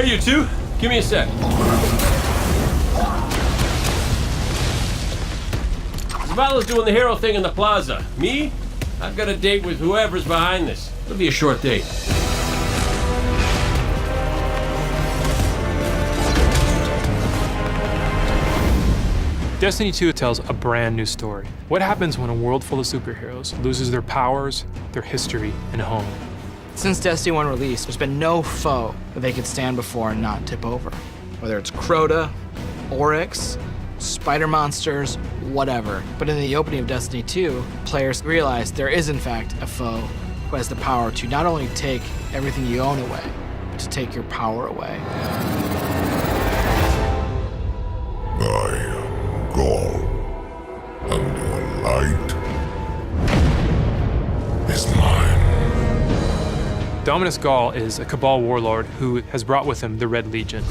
Hey, you two, give me a sec. Zavala's doing the hero thing in the plaza. Me? I've got a date with whoever's behind this. It'll be a short date. Destiny 2 tells a brand new story. What happens when a world full of superheroes loses their powers, their history, and home? Since Destiny 1 release, there's been no foe that they could stand before and not tip over. Whether it's Crota, Oryx, spider monsters, whatever. But in the opening of Destiny 2, players realize there is in fact a foe who has the power to not only take everything you own away, but to take your power away. Gaul, and your light is mine. Dominus Gaul is a Cabal warlord who has brought with him the Red Legion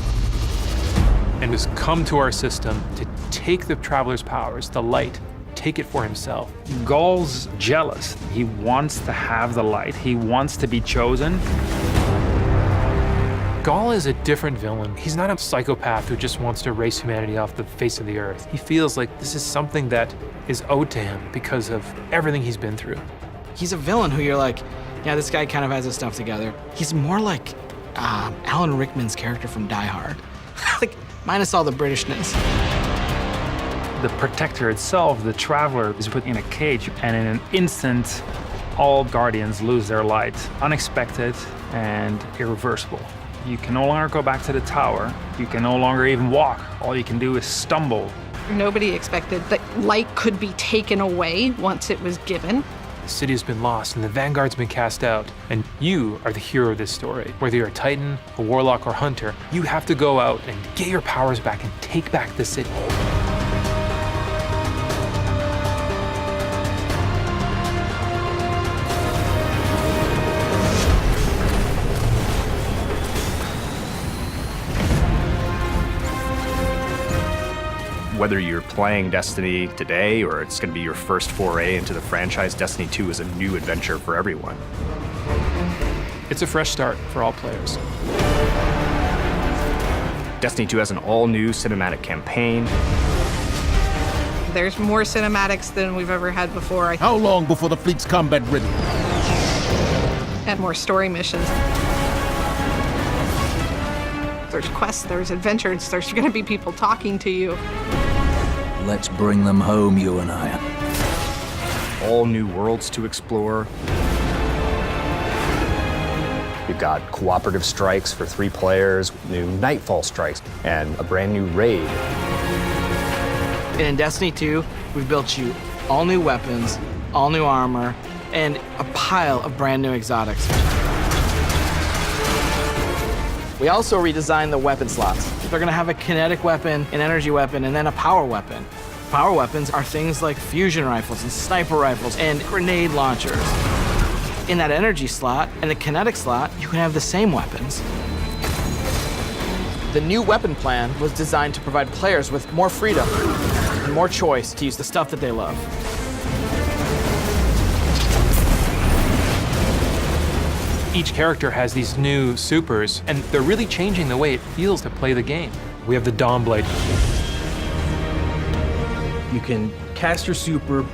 and has come to our system to take the Traveler's powers, the light, take it for himself. Gaul's jealous. He wants to have the light. He wants to be chosen. Gaul is a different villain. He's not a psychopath who just wants to erase humanity off the face of the earth. He feels like this is something that is owed to him because of everything he's been through. He's a villain who you're like, yeah, this guy kind of has his stuff together. He's more like Alan Rickman's character from Die Hard. Like, minus all the Britishness. The Protector itself, the Traveler, is put in a cage, and in an instant, all Guardians lose their light. Unexpected and irreversible. You can no longer go back to the tower. You can no longer even walk. All you can do is stumble. Nobody expected that light could be taken away once it was given. The city has been lost and the Vanguard's been cast out, and you are the hero of this story. Whether you're a Titan, a Warlock, or Hunter, you have to go out and get your powers back and take back the city. Whether you're playing Destiny today or it's going to be your first foray into the franchise, Destiny 2 is a new adventure for everyone. It's a fresh start for all players. Destiny 2 has an all-new cinematic campaign. There's more cinematics than we've ever had before. How long before the fleet's combat ready? And more story missions. There's quests, there's adventures, there's going to be people talking to you. Let's bring them home, you and I. All new worlds to explore. We've got cooperative strikes for 3 players, new Nightfall strikes, and a brand new raid. And in Destiny 2, we've built you all new weapons, all new armor, and a pile of brand new exotics. We also redesigned the weapon slots. They're gonna have a kinetic weapon, an energy weapon, and then a power weapon. Power weapons are things like fusion rifles and sniper rifles and grenade launchers. In that energy slot and the kinetic slot, you can have the same weapons. The new weapon plan was designed to provide players with more freedom and more choice to use the stuff that they love. Each character has these new supers, and they're really changing the way it feels to play the game. We have the Dawn Blade. You can cast your super,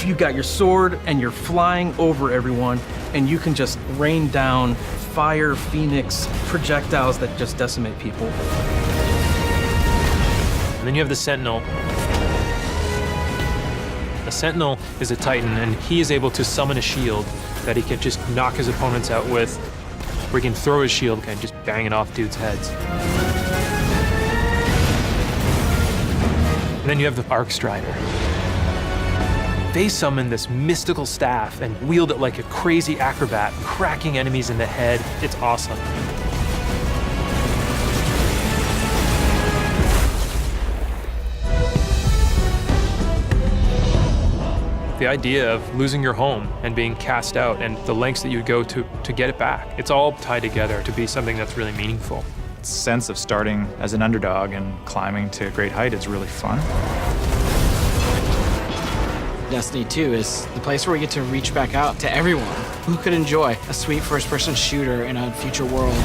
you got your sword, and you're flying over everyone, and you can just rain down fire, phoenix, projectiles that just decimate people. And then you have the Sentinel. A Sentinel is a Titan, and he is able to summon a shield that he can just knock his opponents out with, or he can throw his shield and just bang it off dudes' heads. And then you have the Arc Strider. They summon this mystical staff and wield it like a crazy acrobat, cracking enemies in the head. It's awesome. The idea of losing your home and being cast out and the lengths that you would go to get it back, it's all tied together to be something that's really meaningful. The sense of starting as an underdog and climbing to a great height is really fun. Destiny 2 is the place where we get to reach back out to everyone who could enjoy a sweet first-person shooter in a future world.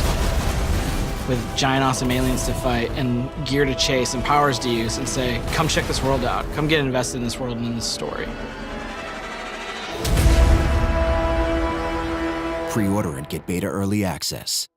with giant awesome aliens to fight and gear to chase and powers to use and say, come check this world out. Come get invested in this world and in this story. Pre-order and get beta early access.